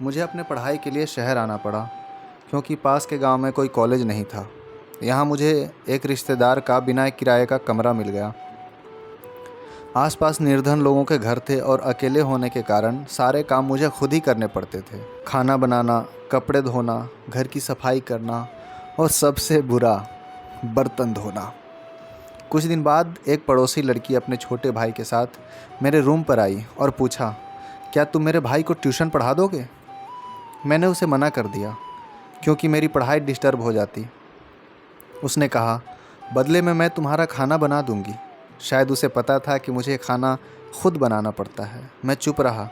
मुझे अपने पढ़ाई के लिए शहर आना पड़ा क्योंकि पास के गांव में कोई कॉलेज नहीं था। यहाँ मुझे एक रिश्तेदार का बिना किराए का कमरा मिल गया। आसपास निर्धन लोगों के घर थे और अकेले होने के कारण सारे काम मुझे खुद ही करने पड़ते थे। खाना बनाना, कपड़े धोना, घर की सफाई करना और सबसे बुरा, बर्तन धोना। कुछ दिन बाद एक पड़ोसी लड़की अपने छोटे भाई के साथ मेरे रूम पर आई और पूछा, क्या तुम मेरे भाई को ट्यूशन पढ़ा दोगे? मैंने उसे मना कर दिया क्योंकि मेरी पढ़ाई डिस्टर्ब हो जाती। उसने कहा, बदले में मैं तुम्हारा खाना बना दूंगी। शायद उसे पता था कि मुझे खाना खुद बनाना पड़ता है। मैं चुप रहा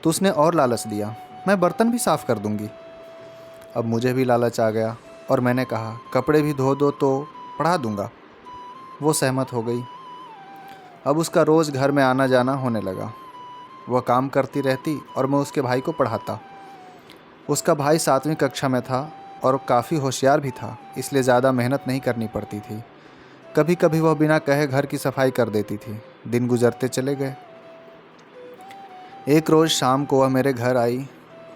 तो उसने और लालच दिया, मैं बर्तन भी साफ़ कर दूंगी। अब मुझे भी लालच आ गया और मैंने कहा, कपड़े भी धो दो तो पढ़ा दूंगा। वो सहमत हो गई। अब उसका रोज़ घर में आना जाना होने लगा। वह काम करती रहती और मैं उसके भाई को पढ़ाता। उसका भाई 7वीं कक्षा में था और काफ़ी होशियार भी था, इसलिए ज़्यादा मेहनत नहीं करनी पड़ती थी। कभी कभी वह बिना कहे घर की सफाई कर देती थी। दिन गुजरते चले गए। एक रोज़ शाम को वह मेरे घर आई।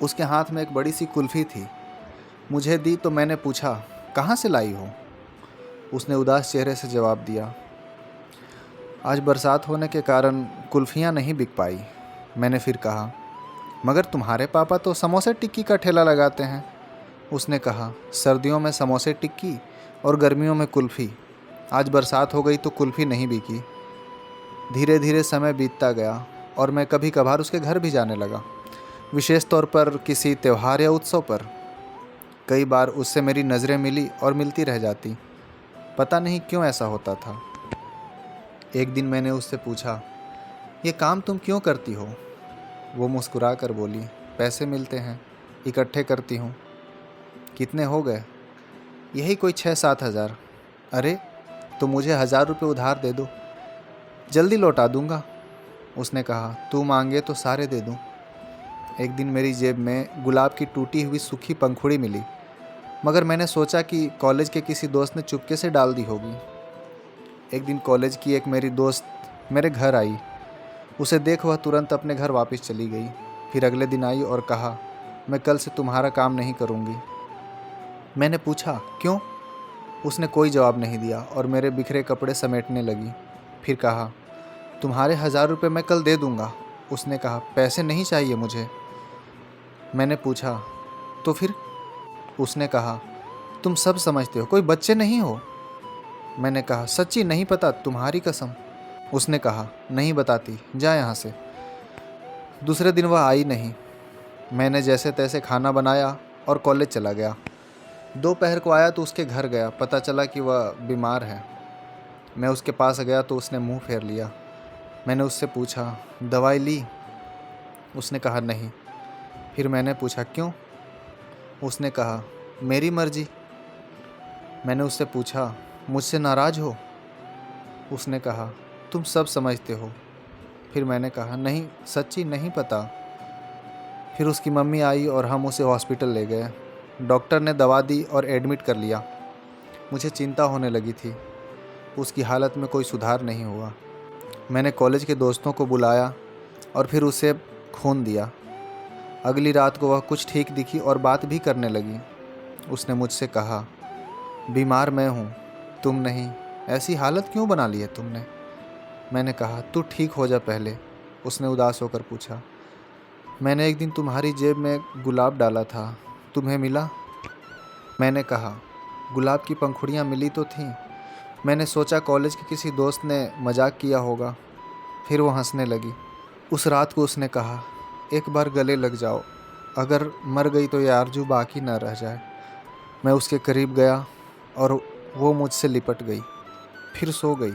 उसके हाथ में एक बड़ी सी कुल्फ़ी थी। मुझे दी तो मैंने पूछा, कहाँ से लाई हो? उसने उदास चेहरे से जवाब दिया, आज बरसात होने के कारण कुल्फ़ियाँ नहीं बिक पाई। मैंने फिर कहा, मगर तुम्हारे पापा तो समोसे टिक्की का ठेला लगाते हैं। उसने कहा, सर्दियों में समोसे टिक्की और गर्मियों में कुल्फ़ी। आज बरसात हो गई तो कुल्फ़ी नहीं बिकी। धीरे धीरे समय बीतता गया और मैं कभी कभार उसके घर भी जाने लगा, विशेष तौर पर किसी त्यौहार या उत्सव पर। कई बार उससे मेरी नज़रें मिली और मिलती रह जाती। पता नहीं क्यों ऐसा होता था। एक दिन मैंने उससे पूछा, ये काम तुम क्यों करती हो? वो मुस्कुरा कर बोली, पैसे मिलते हैं, इकट्ठे करती हूँ। कितने हो गए? यही कोई 6-7 हज़ार। अरे, तो मुझे 1000 रुपये उधार दे दो, जल्दी लौटा दूंगा। उसने कहा, तू मांगे तो सारे दे दूं। एक दिन मेरी जेब में गुलाब की टूटी हुई सूखी पंखुड़ी मिली, मगर मैंने सोचा कि कॉलेज के किसी दोस्त ने चुपके से डाल दी होगी। एक दिन कॉलेज की एक मेरी दोस्त मेरे घर आई। उसे देख वह तुरंत अपने घर वापस चली गई। फिर अगले दिन आई और कहा, मैं कल से तुम्हारा काम नहीं करूँगी। मैंने पूछा, क्यों? उसने कोई जवाब नहीं दिया और मेरे बिखरे कपड़े समेटने लगी। फिर कहा, तुम्हारे 1000 रुपये मैं कल दे दूँगा। उसने कहा, पैसे नहीं चाहिए मुझे। मैंने पूछा, तो फिर? उसने कहा, तुम सब समझते हो, कोई बच्चे नहीं हो। मैंने कहा, सच्ची नहीं पता, तुम्हारी कसम। उसने कहा, नहीं बताती, जा यहाँ से। दूसरे दिन वह आई नहीं। मैंने जैसे तैसे खाना बनाया और कॉलेज चला गया। दोपहर को आया तो उसके घर गया। पता चला कि वह बीमार है। मैं उसके पास गया तो उसने मुंह फेर लिया। मैंने उससे पूछा, दवाई ली? उसने कहा, नहीं। फिर मैंने पूछा, क्यों? उसने कहा, मेरी मर्जी। मैंने उससे पूछा, मुझसे नाराज़ हो? उसने कहा, तुम सब समझते हो। फिर मैंने कहा, नहीं, सच्ची नहीं पता। फिर उसकी मम्मी आई और हम उसे हॉस्पिटल ले गए। डॉक्टर ने दवा दी और एडमिट कर लिया। मुझे चिंता होने लगी थी, उसकी हालत में कोई सुधार नहीं हुआ। मैंने कॉलेज के दोस्तों को बुलाया और फिर उसे खून दिया। अगली रात को वह कुछ ठीक दिखी और बात भी करने लगी। उसने मुझसे कहा, बीमार मैं हूँ, तुम नहीं, ऐसी हालत क्यों बना ली है तुमने? मैंने कहा, तू ठीक हो जा पहले। उसने उदास होकर पूछा, मैंने एक दिन तुम्हारी जेब में गुलाब डाला था, तुम्हें मिला? मैंने कहा, गुलाब की पंखुड़ियाँ मिली तो थीं। मैंने सोचा कॉलेज के किसी दोस्त ने मजाक किया होगा। फिर वो हंसने लगी। उस रात को उसने कहा, एक बार गले लग जाओ, अगर मर गई तो ये आरज़ू बाकी ना रह जाए। मैं उसके करीब गया और वो मुझसे लिपट गई, फिर सो गई।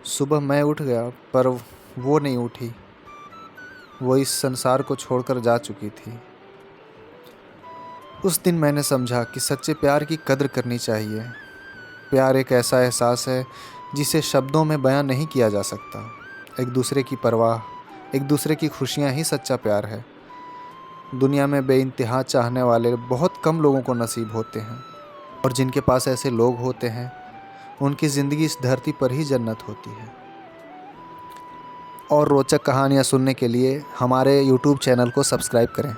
सुबह मैं उठ गया पर वो नहीं उठी। वो इस संसार को छोड़कर जा चुकी थी। उस दिन मैंने समझा कि सच्चे प्यार की कद्र करनी चाहिए। प्यार एक ऐसा एहसास है जिसे शब्दों में बयां नहीं किया जा सकता। एक दूसरे की परवाह, एक दूसरे की खुशियां ही सच्चा प्यार है। दुनिया में बेइंतहा चाहने वाले बहुत कम लोगों को नसीब होते हैं, और जिनके पास ऐसे लोग होते हैं उनकी ज़िंदगी इस धरती पर ही जन्नत होती है। और रोचक कहानियाँ सुनने के लिए हमारे YouTube चैनल को सब्सक्राइब करें।